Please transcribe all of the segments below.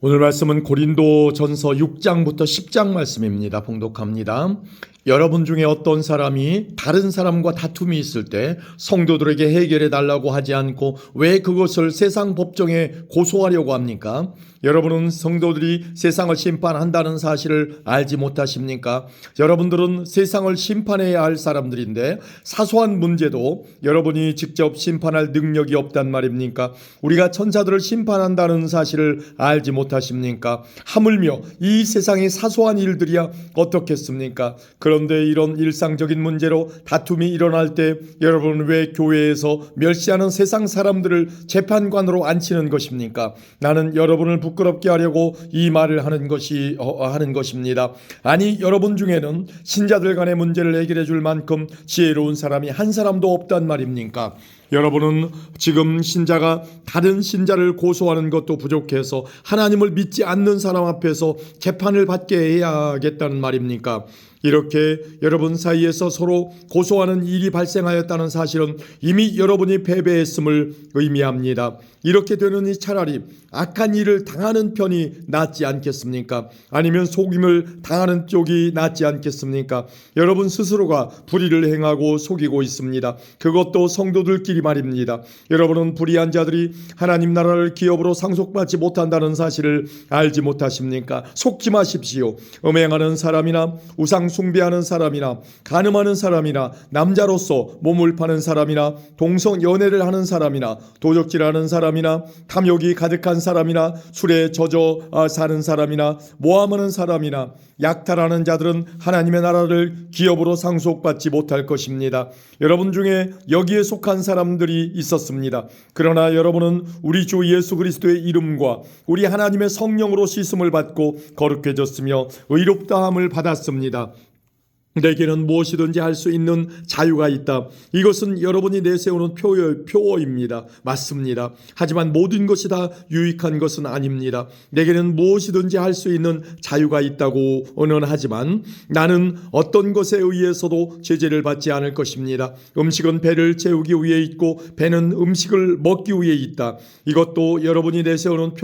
오늘 말씀은 고린도전서 6장부터 10장 말씀입니다. 봉독합니다. 여러분 중에 어떤 사람이 다른 사람과 다툼이 있을 때 성도들에게 해결해 달라고 하지 않고 왜 그것을 세상 법정에 고소하려고 합니까? 여러분은 성도들이 세상을 심판한다는 사실을 알지 못하십니까? 여러분들은 세상을 심판해야 할 사람들인데 사소한 문제도 여러분이 직접 심판할 능력이 없단 말입니까? 우리가 천사들을 심판한다는 사실을 알지 못하십니까? 하물며 이 세상의 사소한 일들이야 어떻겠습니까? 그런데 이런 일상적인 문제로 다툼이 일어날 때 여러분은 왜 교회에서 멸시하는 세상 사람들을 재판관으로 앉히는 것입니까? 나는 여러분을 부끄럽게 하려고 이 말을 하는 것입니다. 아니, 여러분 중에는 신자들 간의 문제를 해결해 줄 만큼 지혜로운 사람이 한 사람도 없단 말입니까? 여러분은 지금 신자가 다른 신자를 고소하는 것도 부족해서 하나님을 믿지 않는 사람 앞에서 재판을 받게 해야겠다는 말입니까? 이렇게 여러분 사이에서 서로 고소하는 일이 발생하였다는 사실은 이미 여러분이 패배했음을 의미합니다. 이렇게 되느니 차라리 악한 일을 당하는 편이 낫지 않겠습니까? 아니면 속임을 당하는 쪽이 낫지 않겠습니까? 여러분 스스로가 불의를 행하고 속이고 있습니다. 그것도 성도들끼리 말입니다. 여러분은 불의한 자들이 하나님 나라를 기업으로 상속받지 못한다는 사실을 알지 못하십니까? 속지 마십시오. 음행하는 사람이나 우상 숭배하는 사람이나 간음하는 사람이나 남자로서 몸을 파는 사람이나 동성 연애를 하는 사람이나 도적질하는 사람이나 탐욕이 가득한 사람이나 술에 젖어 사는 사람이나 모함하는 사람이나 약탈하는 자들은 하나님의 나라를 기업으로 상속받지 못할 것입니다. 여러분 중에 여기에 속한 사람들이 있었습니다. 그러나 여러분은 우리 주 예수 그리스도의 이름과 우리 하나님의 성령으로 씻음을 받고 거룩해졌으며 의롭다함을 받았습니다. 내게는 무엇이든지 할 수 있는 자유가 있다. 이것은 여러분이 내세우는 표어입니다. 맞습니다. 하지만 모든 것이 다 유익한 것은 아닙니다. 내게는 무엇이든지 할 수 있는 자유가 있다고 언언하지만 나는 어떤 것에 의해서도 제재를 받지 않을 것입니다. 음식은 배를 채우기 위해 있고 배는 음식을 먹기 위해 있다. 이것도 여러분이 내세우는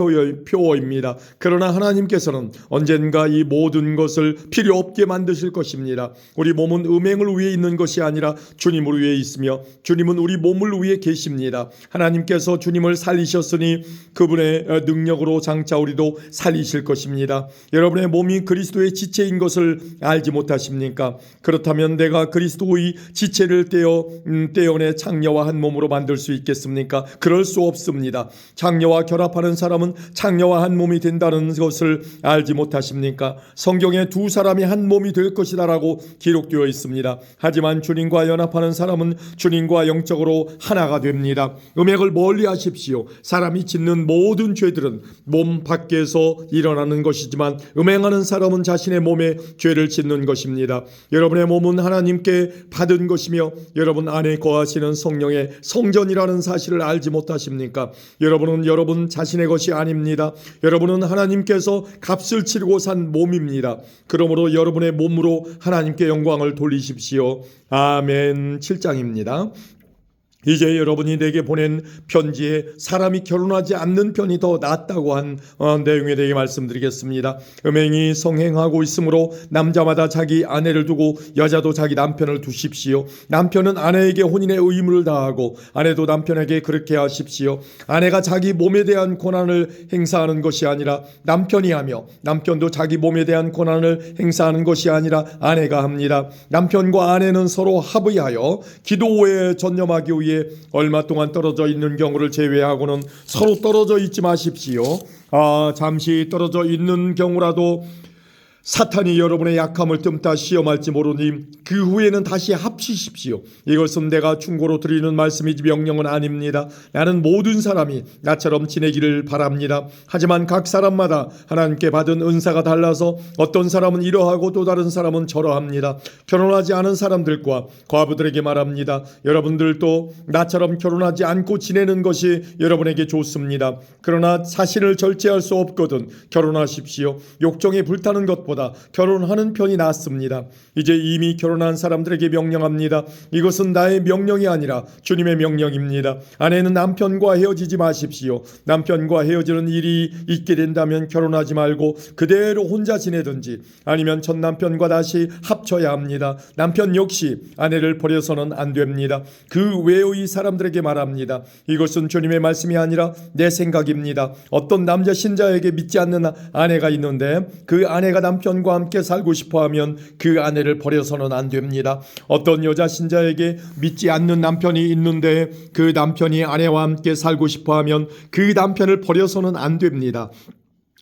표어입니다. 그러나 하나님께서는 언젠가 이 모든 것을 필요 없게 만드실 것입니다. 우리 몸은 음행을 위해 있는 것이 아니라 주님을 위해 있으며 주님은 우리 몸을 위해 계십니다. 하나님께서 주님을 살리셨으니 그분의 능력으로 장차 우리도 살리실 것입니다. 여러분의 몸이 그리스도의 지체인 것을 알지 못하십니까? 그렇다면 내가 그리스도의 지체를 떼어내 창녀와 한 몸으로 만들 수 있겠습니까? 그럴 수 없습니다. 창녀와 결합하는 사람은 창녀와 한 몸이 된다는 것을 알지 못하십니까? 성경에 두 사람이 한 몸이 될 것이다라고 기록되어 있습니다. 하지만 주님과 연합하는 사람은 주님과 영적으로 하나가 됩니다. 음행을 멀리 하십시오. 사람이 짓는 모든 죄들은 몸 밖에서 일어나는 것이지만 음행하는 사람은 자신의 몸에 죄를 짓는 것입니다. 여러분의 몸은 하나님께 받은 것이며 여러분 안에 거하시는 성령의 성전이라는 사실을 알지 못하십니까? 여러분은 여러분 자신의 것이 아닙니다. 여러분은 하나님께서 값을 치르고 산 몸입니다. 그러므로 여러분의 몸으로 하나님께 영광을 돌리십시오. 아멘. 7장입니다. 이제 여러분이 내게 보낸 편지에 사람이 결혼하지 않는 편이 더 낫다고 한 내용에 대해 말씀드리겠습니다. 음행이 성행하고 있으므로 남자마다 자기 아내를 두고 여자도 자기 남편을 두십시오. 남편은 아내에게 혼인의 의무를 다하고 아내도 남편에게 그렇게 하십시오. 아내가 자기 몸에 대한 권한을 행사하는 것이 아니라 남편이 하며 남편도 자기 몸에 대한 권한을 행사하는 것이 아니라 아내가 합니다. 남편과 아내는 서로 합의하여 기도에 전념하기 위해 얼마 동안 떨어져 있는 경우를 제외하고는 서로 떨어져 있지 마십시오. 잠시 떨어져 있는 경우라도 사탄이 여러분의 약함을 뜸타 시험할지 모르니 그 후에는 다시 합치십시오. 이것은 내가 충고로 드리는 말씀이지 명령은 아닙니다. 나는 모든 사람이 나처럼 지내기를 바랍니다. 하지만 각 사람마다 하나님께 받은 은사가 달라서 어떤 사람은 이러하고 또 다른 사람은 저러합니다. 결혼하지 않은 사람들과 과부들에게 말합니다. 여러분들도 나처럼 결혼하지 않고 지내는 것이 여러분에게 좋습니다. 그러나 자신을 절제할 수 없거든 결혼하십시오. 욕정에 불타는 것보다 것보다 결혼하는 편이 낫습니다. 이제 이미 결혼한 사람들에게 명령합니다. 이것은 나의 명령이 아니라 주님의 명령입니다. 아내는 남편과 헤어지지 마십시오. 남편과 헤어지는 일이 있게 된다면 결혼하지 말고 그대로 혼자 지내든지 아니면 전 남편과 다시 합쳐야 합니다. 남편 역시 아내를 버려서는 안 됩니다. 그 외의 사람들에게 말합니다. 이것은 주님의 말씀이 아니라 내 생각입니다. 어떤 남자 신자에게 믿지 않는 아내가 있는데 그 아내가 남편과 함께 살고 싶어하면 그 아내를 버려서는 안 됩니다. 어떤 여자 신자에게 믿지 않는 남편이 있는데 그 남편이 아내와 함께 살고 싶어하면 그 남편을 버려서는 안 됩니다.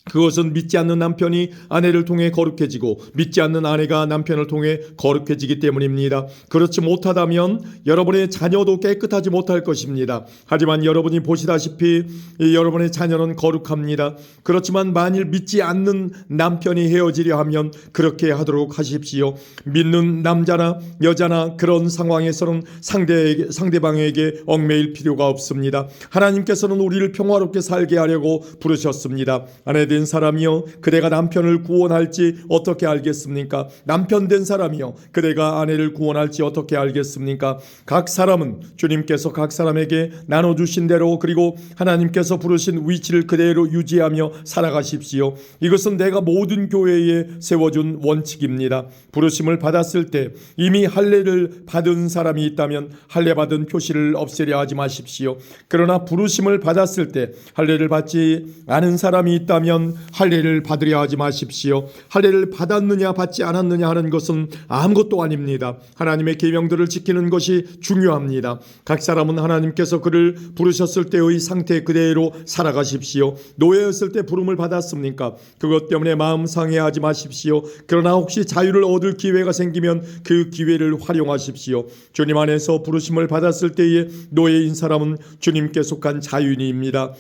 그것은 믿지 않는 남편이 아내를 통해 거룩해지고 믿지 않는 아내가 남편을 통해 거룩해지기 때문입니다. 그렇지 못하다면 여러분의 자녀도 깨끗하지 못할 것입니다. 하지만 여러분이 보시다시피 여러분의 자녀는 거룩합니다. 그렇지만 만일 믿지 않는 남편이 헤어지려 하면 그렇게 하도록 하십시오. 믿는 남자나 여자나 그런 상황에서는 상대방에게 얽매일 필요가 없습니다. 하나님께서는 우리를 평화롭게 살게 하려고 부르셨습니다. 아내 된 사람이여 그대가 남편을 구원할지 어떻게 알겠습니까? 남편 된 사람이여 그대가 아내를 구원할지 어떻게 알겠습니까? 각 사람은 주님께서 각 사람에게 나눠주신 대로 그리고 하나님께서 부르신 위치를 그대로 유지하며 살아가십시오. 이것은 내가 모든 교회에 세워준 원칙입니다. 부르심을 받았을 때 이미 할례를 받은 사람이 있다면 할례 받은 표시를 없애려 하지 마십시오. 그러나 부르심을 받았을 때 할례를 받지 않은 사람이 있다면 할례를 받으려 하지 마십시오. 할례를 받았느냐 받지 않았느냐 하는 것은 아무것도 아닙니다. 하나님의 계명들을 지키는 것이 중요합니다. 각 사람은 하나님께서 그를 부르셨을 때의 상태 그대로 살아가십시오. 노예였을 때 부름을 받았습니까? 그것 때문에 마음 상해하지 마십시오. 그러나 혹시 자유를 얻을 기회가 생기면 그 기회를 활용하십시오. 주님 안에서 부르심을 받았을 때의 노예인 사람은 주님께 속한 자유인입니다.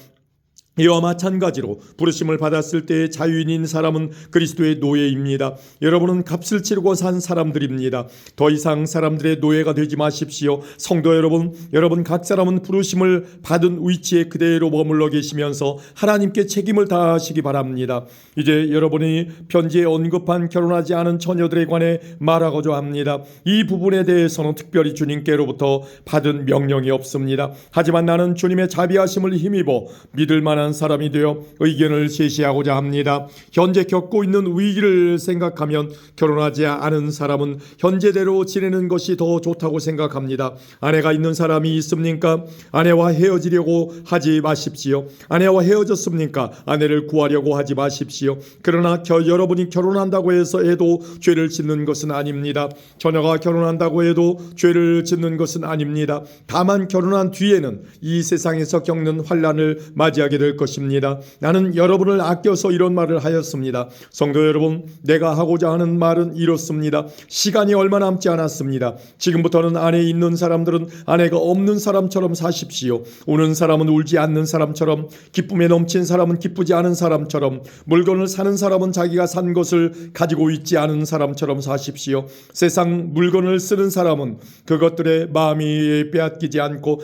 이와 마찬가지로 부르심을 받았을 때의 자유인인 사람은 그리스도의 노예입니다. 여러분은 값을 치르고 산 사람들입니다. 더 이상 사람들의 노예가 되지 마십시오. 성도 여러분 각 사람은 부르심을 받은 위치에 그대로 머물러 계시면서 하나님께 책임을 다하시기 바랍니다. 이제 여러분이 편지에 언급한 결혼하지 않은 처녀들에 관해 말하고자 합니다. 이 부분에 대해서는 특별히 주님께로부터 받은 명령이 없습니다. 하지만 나는 주님의 자비하심을 힘입어 믿을 만한 사람이 되어 의견을 제시하고자 합니다. 현재 겪고 있는 위기를 생각하면 결혼하지 않은 사람은 현재대로 지내는 것이 더 좋다고 생각합니다. 아내가 있는 사람이 있습니까? 아내와 헤어지려고 하지 마십시오. 아내와 헤어졌습니까? 아내를 구하려고 하지 마십시오. 그러나 여러분이 결혼한다고 해도 죄를 짓는 것은 아닙니다. 처녀가 결혼한다고 해도 죄를 짓는 것은 아닙니다. 다만 결혼한 뒤에는 이 세상에서 겪는 환난을 맞이하게 될 것입니다. 나는 여러분을 아껴서 이런 말을 하였습니다. 성도 여러분, 내가 하고자 하는 말은 이렇습니다. 시간이 얼마 남지 않았습니다. 지금부터는 아내 있는 사람들은 아내가 없는 사람처럼 사십시오. 우는 사람은 울지 않는 사람처럼, 기쁨에 넘친 사람은 기쁘지 않은 사람처럼, 물건을 사는 사람은 자기가 산 것을 가지고 있지 않은 사람처럼 사십시오. 세상 물건을 쓰는 사람은 그것들의 마음이 빼앗기지 않고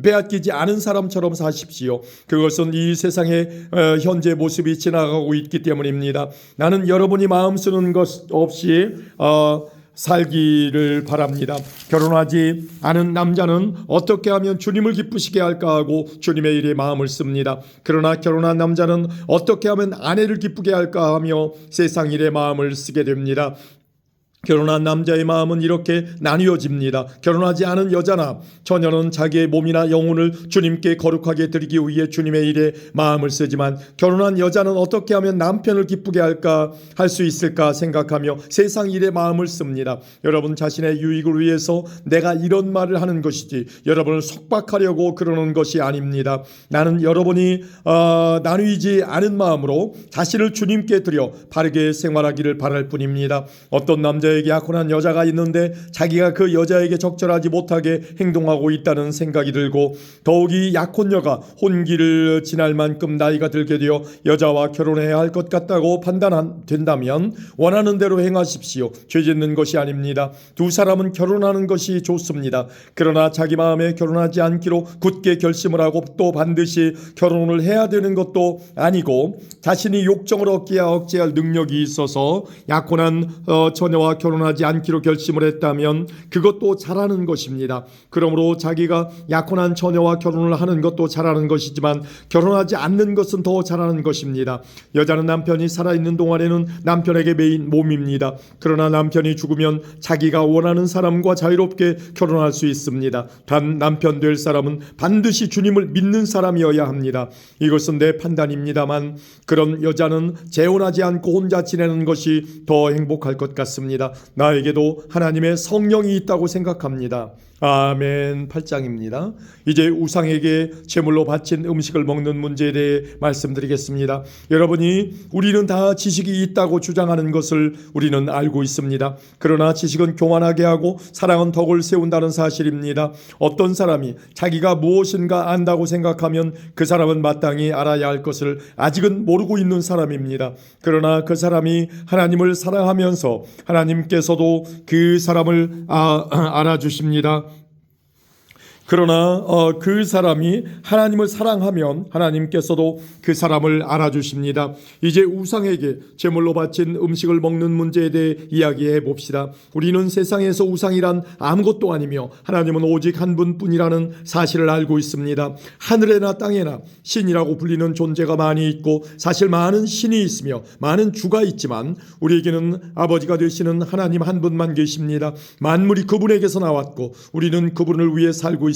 빼앗기지 않은 사람처럼 사십시오. 그것은 이 세상의 현재 모습이 지나가고 있기 때문입니다. 나는 여러분이 마음 쓰는 것 없이 살기를 바랍니다. 결혼하지 않은 남자는 어떻게 하면 주님을 기쁘시게 할까 하고 주님의 일에 마음을 씁니다. 그러나 결혼한 남자는 어떻게 하면 아내를 기쁘게 할까 하며 세상 일에 마음을 쓰게 됩니다. 결혼한 남자의 마음은 이렇게 나뉘어집니다. 결혼하지 않은 여자나 처녀는 자기의 몸이나 영혼을 주님께 거룩하게 드리기 위해 주님의 일에 마음을 쓰지만 결혼한 여자는 어떻게 하면 남편을 기쁘게 할까 할 수 있을까 생각하며 세상 일에 마음을 씁니다. 여러분 자신의 유익을 위해서 내가 이런 말을 하는 것이지 여러분을 속박하려고 그러는 것이 아닙니다. 나는 여러분이 나누지 않은 마음으로 자신을 주님께 드려 바르게 생활하기를 바랄 뿐입니다. 어떤 남자의 남자에게 약혼한 여자가 있는데 자기가 그 여자에게 적절하지 못하게 행동하고 있다는 생각이 들고, 더욱이 약혼녀가 혼기를 지날 만큼 나이가 들게 되어 여자와 결혼해야 할 것 같다고 판단된다면 원하는 대로 행하십시오. 죄 짓는 것이 아닙니다. 두 사람은 결혼하는 것이 좋습니다. 그러나 자기 마음에 결혼하지 않기로 굳게 결심을 하고 또 반드시 결혼을 해야 되는 것도 아니고, 자신이 욕정을 억제할 능력이 있어서 약혼한 처녀와 결혼하지 않기로 결심을 했다면 그것도 잘하는 것입니다. 그러므로 자기가 약혼한 처녀와 결혼을 하는 것도 잘하는 것이지만 결혼하지 않는 것은 더 잘하는 것입니다. 여자는 남편이 살아있는 동안에는 남편에게 매인 몸입니다. 그러나 남편이 죽으면 자기가 원하는 사람과 자유롭게 결혼할 수 있습니다. 단 남편 될 사람은 반드시 주님을 믿는 사람이어야 합니다. 이것은 내 판단입니다만 그런 여자는 재혼하지 않고 혼자 지내는 것이 더 행복할 것 같습니다. 나에게도 하나님의 성령이 있다고 생각합니다. 아멘. 8장입니다. 이제 우상에게 제물로 바친 음식을 먹는 문제에 대해 말씀드리겠습니다. 여러분이 우리는 다 지식이 있다고 주장하는 것을 우리는 알고 있습니다. 그러나 지식은 교만하게 하고 사랑은 덕을 세운다는 사실입니다. 어떤 사람이 자기가 무엇인가 안다고 생각하면 그 사람은 마땅히 알아야 할 것을 아직은 모르고 있는 사람입니다. 그러나 그 사람이 하나님을 사랑하면서 하나님께서도 그 사람을 알아주십니다. 그러나 그 사람이 하나님을 사랑하면 하나님께서도 그 사람을 알아주십니다. 이제 우상에게 제물로 바친 음식을 먹는 문제에 대해 이야기해 봅시다. 우리는 세상에서 우상이란 아무것도 아니며 하나님은 오직 한 분뿐이라는 사실을 알고 있습니다. 하늘에나 땅에나 신이라고 불리는 존재가 많이 있고 사실 많은 신이 있으며 많은 주가 있지만 우리에게는 아버지가 되시는 하나님 한 분만 계십니다. 만물이 그분에게서 나왔고 우리는 그분을 위해 살고 있습니다.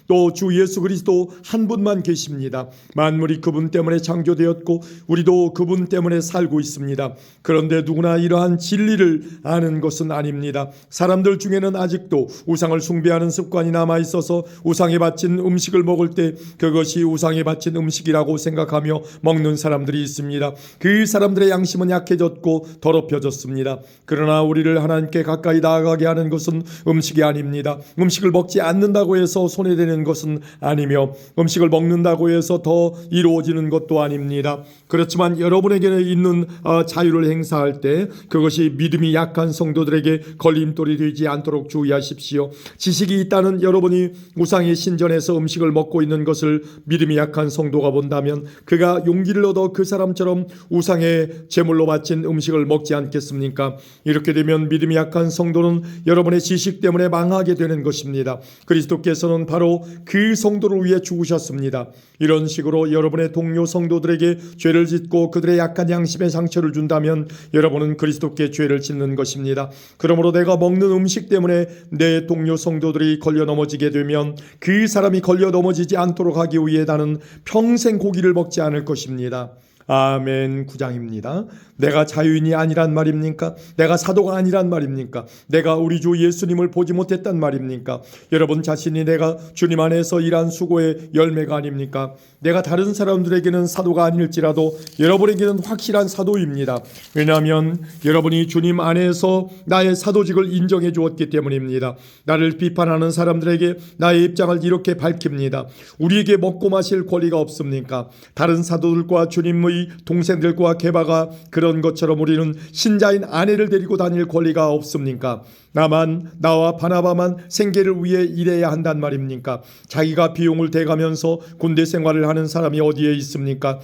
또 주 예수 그리스도 한 분만 계십니다. 만물이 그분 때문에 창조되었고 우리도 그분 때문에 살고 있습니다. 그런데 누구나 이러한 진리를 아는 것은 아닙니다. 사람들 중에는 아직도 우상을 숭배하는 습관이 남아 있어서 우상에 바친 음식을 먹을 때 그것이 우상에 바친 음식이라고 생각하며 먹는 사람들이 있습니다. 그 사람들의 양심은 약해졌고 더럽혀졌습니다. 그러나 우리를 하나님께 가까이 나아가게 하는 것은 음식이 아닙니다. 음식을 먹지 않는다고 해서 손해되는 것은 아니며 음식을 먹는다고 해서 더 이루어지는 것도 아닙니다. 그렇지만 여러분에게는 있는 자유를 행사할 때 그것이 믿음이 약한 성도들에게 걸림돌이 되지 않도록 주의하십시오. 지식이 있다는 여러분이 우상의 신전에서 음식을 먹고 있는 것을 믿음이 약한 성도가 본다면 그가 용기를 얻어 그 사람처럼 우상의 제물로 바친 음식을 먹지 않겠습니까? 이렇게 되면 믿음이 약한 성도는 여러분의 지식 때문에 망하게 되는 것입니다. 그리스도께서는 바로 그 성도를 위해 죽으셨습니다. 이런 식으로 여러분의 동료 성도들에게 죄를 짓고 그들의 약한 양심에 상처를 준다면 여러분은 그리스도께 죄를 짓는 것입니다. 그러므로 내가 먹는 음식 때문에 내 동료 성도들이 걸려 넘어지게 되면 그 사람이 걸려 넘어지지 않도록 하기 위해 나는 평생 고기를 먹지 않을 것입니다. 아멘. 9장입니다. 내가 자유인이 아니란 말입니까? 내가 사도가 아니란 말입니까? 내가 우리 주 예수님을 보지 못했단 말입니까? 여러분 자신이 내가 주님 안에서 일한 수고의 열매가 아닙니까? 내가 다른 사람들에게는 사도가 아닐지라도 여러분에게는 확실한 사도입니다. 왜냐하면 여러분이 주님 안에서 나의 사도직을 인정해 주었기 때문입니다. 나를 비판하는 사람들에게 나의 입장을 이렇게 밝힙니다. 우리에게 먹고 마실 권리가 없습니까? 다른 사도들과 주님의 동생들과 게바가 그런 것처럼 우리는 신자인 아내를 데리고 다닐 권리가 없습니까? 나와 바나바만 생계를 위해 일해야 한단 말입니까? 자기가 비용을 대가면서 군대 생활을 하는 사람이 어디에 있습니까?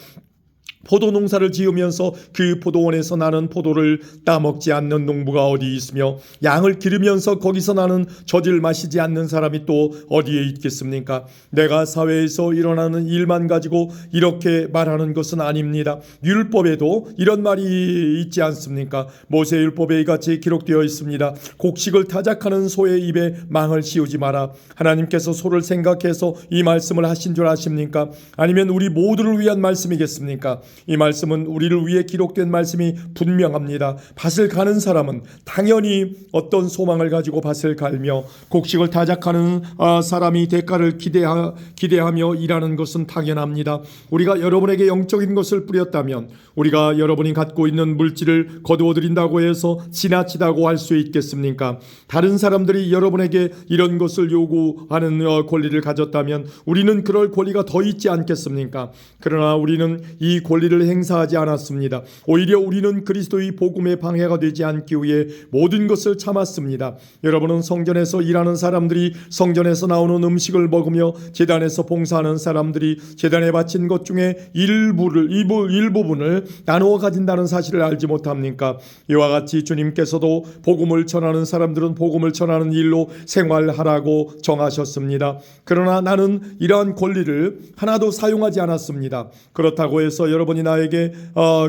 포도 농사를 지으면서 그 포도원에서 나는 포도를 따먹지 않는 농부가 어디 있으며 양을 기르면서 거기서 나는 젖을 마시지 않는 사람이 또 어디에 있겠습니까? 내가 사회에서 일어나는 일만 가지고 이렇게 말하는 것은 아닙니다. 율법에도 이런 말이 있지 않습니까? 모세 율법에 이같이 기록되어 있습니다. 곡식을 타작하는 소의 입에 망을 씌우지 마라. 하나님께서 소를 생각해서 이 말씀을 하신 줄 아십니까? 아니면 우리 모두를 위한 말씀이겠습니까? 이 말씀은 우리를 위해 기록된 말씀이 분명합니다. 밭을 가는 사람은 당연히 어떤 소망을 가지고 밭을 갈며 곡식을 타작하는 사람이 대가를 기대하며 일하는 것은 당연합니다. 우리가 여러분에게 영적인 것을 뿌렸다면 우리가 여러분이 갖고 있는 물질을 거두어드린다고 해서 지나치다고 할 수 있겠습니까? 다른 사람들이 여러분에게 이런 것을 요구하는 권리를 가졌다면 우리는 그럴 권리가 더 있지 않겠습니까? 그러나 우리는 이 권리를 행사하지 않았습니다. 오히려 우리는 그리스도의 복음에 방해가 되지 않기 위해 모든 것을 참았습니다. 여러분은 성전에서 일하는 사람들이 성전에서 나오는 음식을 먹으며 제단에서 봉사하는 사람들이 제단에 바친 것 중에 일부분을 나누어 가진다는 사실을 알지 못합니까? 이와 같이 주님께서도 복음을 전하는 사람들은 복음을 전하는 일로 생활하라고 정하셨습니다. 그러나 나는 이러한 권리를 하나도 사용하지 않았습니다. 그렇다고 해서 여러분이 나에게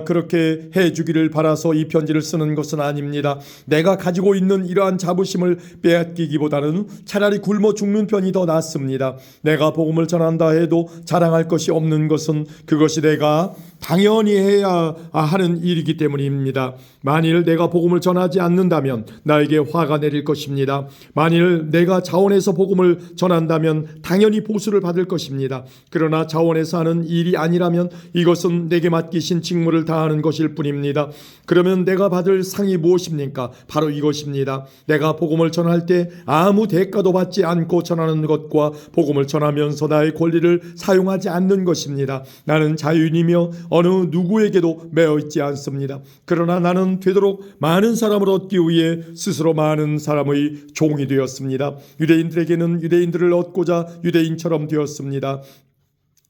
그렇게 해주기를 바라서 이 편지를 쓰는 것은 아닙니다. 내가 가지고 있는 이러한 자부심을 빼앗기기보다는 차라리 굶어 죽는 편이 더 낫습니다. 내가 복음을 전한다 해도 자랑할 것이 없는 것은 그것이 내가 당연히 해야 하는 일이기 때문입니다. 만일 내가 복음을 전하지 않는다면 나에게 화가 내릴 것입니다. 만일 내가 자원해서 복음을 전한다면 당연히 보수를 받을 것입니다. 그러나 자원해서 하는 일이 아니라면 이것은 내게 맡기신 직무를 다하는 것일 뿐입니다. 그러면 내가 받을 상이 무엇입니까? 바로 이것입니다. 내가 복음을 전할 때 아무 대가도 받지 않고 전하는 것과 복음을 전하면서 나의 권리를 사용하지 않는 것입니다. 나는 자유인이며 어느 누구에게도 매어 있지 않습니다. 그러나 나는 되도록 많은 사람을 얻기 위해 스스로 많은 사람의 종이 되었습니다. 유대인들에게는 유대인들을 얻고자 유대인처럼 되었습니다.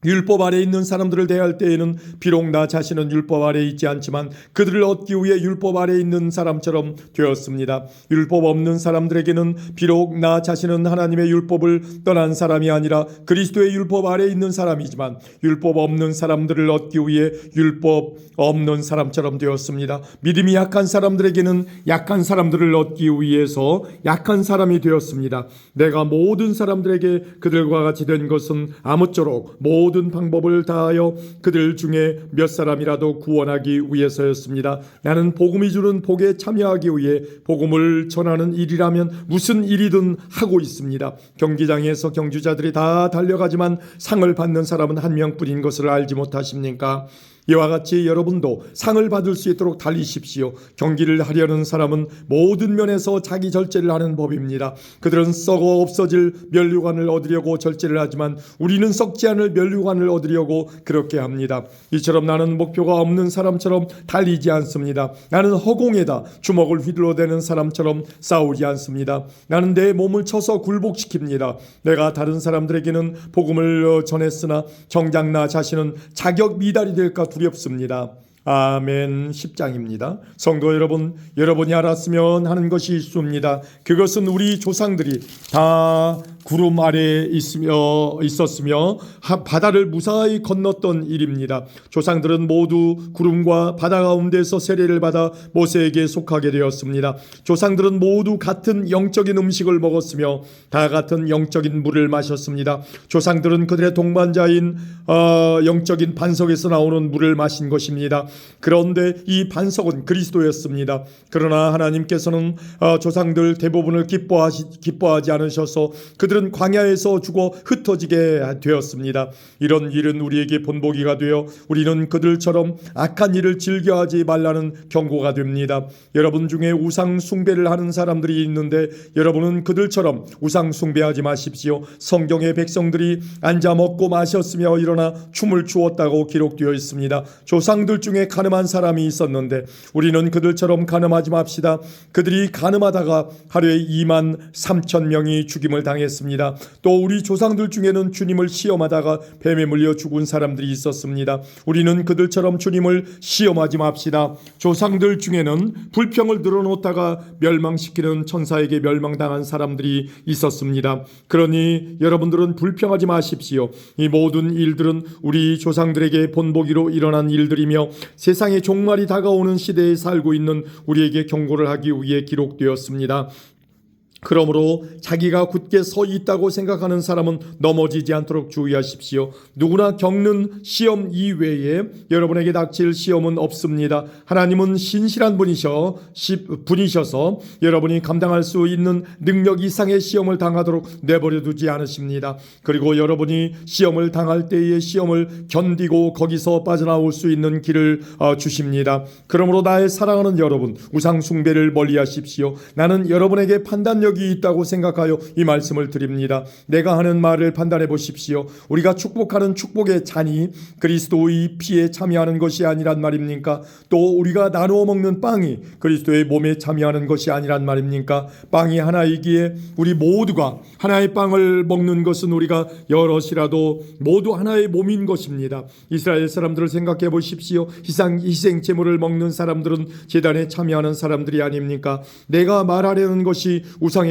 율법 아래에 있는 사람들을 대할 때에는 비록 나 자신은 율법 아래에 있지 않지만 그들을 얻기 위해 율법 아래에 있는 사람처럼 되었습니다. 율법 없는 사람들에게는 비록 나 자신은 하나님의 율법을 떠난 사람이 아니라 그리스도의 율법 아래에 있는 사람이지만 율법 없는 사람들을 얻기 위해 율법 없는 사람처럼 되었습니다. 믿음이 약한 사람들에게는 약한 사람들을 얻기 위해서 약한 사람이 되었습니다. 내가 모든 사람들에게 그들과 같이 된 것은 아무쪼록 모든 방법을 다하여 그들 중에 몇 사람이라도 구원하기 위해서였습니다. 나는 복음이 주는 복에 참여하기 위해 복음을 전하는 일이라면 무슨 일이든 하고 있습니다. 경기장에서 경주자들이 다 달려가지만 상을 받는 사람은 한 명뿐인 것을 알지 못하십니까? 이와 같이 여러분도 상을 받을 수 있도록 달리십시오. 경기를 하려는 사람은 모든 면에서 자기 절제를 하는 법입니다. 그들은 썩어 없어질 면류관을 얻으려고 절제를 하지만 우리는 썩지 않을 면류관을 얻으려고 그렇게 합니다. 이처럼 나는 목표가 없는 사람처럼 달리지 않습니다. 나는 허공에다 주먹을 휘둘러대는 사람처럼 싸우지 않습니다. 나는 내 몸을 쳐서 굴복시킵니다. 내가 다른 사람들에게는 복음을 전했으나 정작 나 자신은 자격 미달이 될까 두렵습니다. 아멘. 10장입니다. 성도 여러분, 여러분이 알았으면 하는 것이 있습니다. 그것은 우리 조상들이 다 구름 아래에 있었으며 바다를 무사히 건넜던 일입니다. 조상들은 모두 구름과 바다 가운데서 세례를 받아 모세에게 속하게 되었습니다. 조상들은 모두 같은 영적인 음식을 먹었으며 다 같은 영적인 물을 마셨습니다. 조상들은 그들의 동반자인 영적인 반석에서 나오는 물을 마신 것입니다. 그런데 이 반석은 그리스도였습니다. 그러나 하나님께서는 조상들 대부분을 기뻐하지 않으셔서 그들은 광야에서 죽어 흩어지게 되었습니다. 이런 일은 우리에게 본보기가 되어 우리는 그들처럼 악한 일을 즐겨하지 말라는 경고가 됩니다. 여러분 중에 우상 숭배를 하는 사람들이 있는데 여러분은 그들처럼 우상 숭배하지 마십시오. 성경의 백성들이 앉아 먹고 마셨으며 일어나 춤을 추었다고 기록되어 있습니다. 조상들 중에 가늠한 사람이 있었는데 우리는 그들처럼 가늠하지 맙시다. 그들이 가늠하다가 하루에 23,000명이 죽임을 당했습니다. 또 우리 조상들 중에는 주님을 시험하다가 뱀에 물려 죽은 사람들이 있었습니다. 우리는 그들처럼 주님을 시험하지 맙시다. 조상들 중에는 불평을 늘어놓다가 멸망시키는 천사에게 멸망당한 사람들이 있었습니다. 그러니 여러분들은 불평하지 마십시오. 이 모든 일들은 우리 조상들에게 본보기로 일어난 일들이며 세상의 종말이 다가오는 시대에 살고 있는 우리에게 경고를 하기 위해 기록되었습니다. 그러므로 자기가 굳게 서 있다고 생각하는 사람은 넘어지지 않도록 주의하십시오. 누구나 겪는 시험 이외에 여러분에게 닥칠 시험은 없습니다. 하나님은 신실한 분이셔서 여러분이 감당할 수 있는 능력 이상의 시험을 당하도록 내버려 두지 않으십니다. 그리고 여러분이 시험을 당할 때의 시험을 견디고 거기서 빠져나올 수 있는 길을 주십니다. 그러므로 나의 사랑하는 여러분, 우상 숭배를 멀리하십시오. 나는 여러분에게 판단력이 있다고 생각하여 이 말씀을 드립니다. 내가 하는 말을 판단해 보십시오. 우리가 축복하는 축복의 잔이 그리스도의 피에 참여하는 것이 아니란 말입니까? 또 우리가 나누어 먹는 빵이 그리스도의 몸에 참여하는 것이 아니란 말입니까? 빵이 하나이기에 우리 모두가 하나의 빵을 먹는 것은 우리가 여럿이라도 모두 하나의 몸인 것입니다. 이스라엘 사람들을 생각해 보십시오. 희생 제물을 먹는 사람들은 제단에 참여하는 사람들이 아닙니까? 내가 말하려는 것이 우상에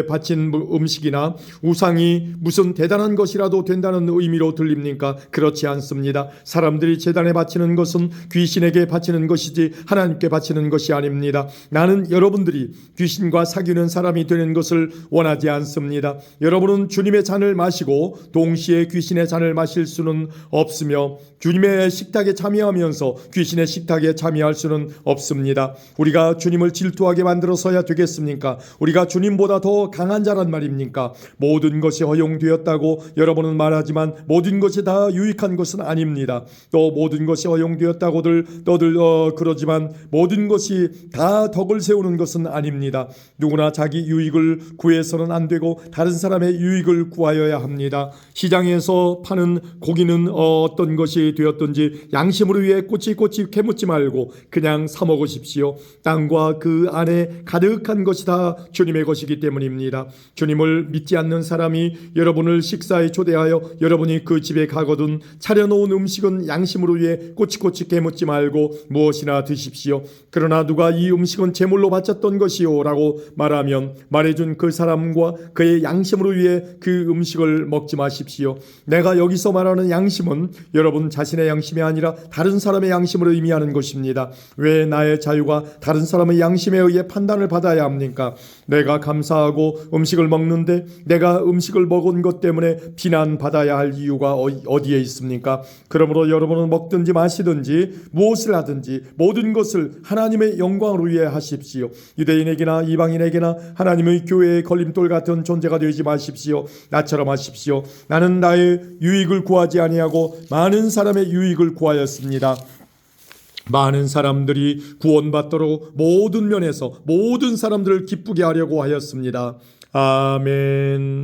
바친 음식이나 우상이 무슨 대단한 것이라도 된다는 의미로 들립니까? 그렇지 않습니다. 사람들이 제단에 바치는 것은 귀신에게 바치는 것이지 하나님께 바치는 것이 아닙니다. 나는 여러분들이 귀신과 사귀는 사람이 되는 것을 원하지 않습니다. 여러분은 주님의 잔을 마시고 동시에 귀신의 잔을 마실 수는 없으며 주님의 식탁에 참여하면서 귀신의 식탁에 참여할 수는 없습니다. 우리가 주님을 질투하게 만들어서야 되겠습니까? 우리가 주님보다 더 강한 자란 말입니까? 모든 것이 허용되었다고 여러분은 말하지만 모든 것이 다 유익한 것은 아닙니다. 또 모든 것이 허용되었다고들 그러지만 모든 것이 다 덕을 세우는 것은 아닙니다. 누구나 자기 유익을 구해서는 안 되고 다른 사람의 유익을 구하여야 합니다. 시장에서 파는 고기는 어떤 것이 되었든지 양심으로 위해 꼬치꼬치 캐묻지 말고 그냥 사 먹으십시오. 땅과 그 안에 가득한 것이 다 주님의 것이기 때문입니다. 주님을 믿지 않는 사람이 여러분을 식사에 초대하여 여러분이 그 집에 가거든 차려놓은 음식은 양심으로 위해 꼬치꼬치 깨묻지 말고 무엇이나 드십시오. 그러나 누가 이 음식은 제물로 바쳤던 것이요 라고 말하면 말해준 그 사람과 그의 양심으로 위해 그 음식을 먹지 마십시오. 내가 여기서 말하는 양심은 여러분 자신의 양심이 아니라 다른 사람의 양심을 의미하는 것입니다. 왜 나의 자유가 다른 사람의 양심에 의해 판단을 받아야 합니까? 내가 감사하고 음식을 먹는데 내가 음식을 먹은 것 때문에 비난받아야 할 이유가 어디에 있습니까? 그러므로 여러분은 먹든지 마시든지 무엇을 하든지 모든 것을 하나님의 영광을 위해 하십시오. 유대인에게나 이방인에게나 하나님의 교회의 걸림돌 같은 존재가 되지 마십시오. 나처럼 하십시오. 나는 나의 유익을 구하지 아니하고 많은 사람의 유익을 구하였습니다. 많은 사람들이 구원받도록 모든 면에서 모든 사람들을 기쁘게 하려고 하였습니다. 아멘.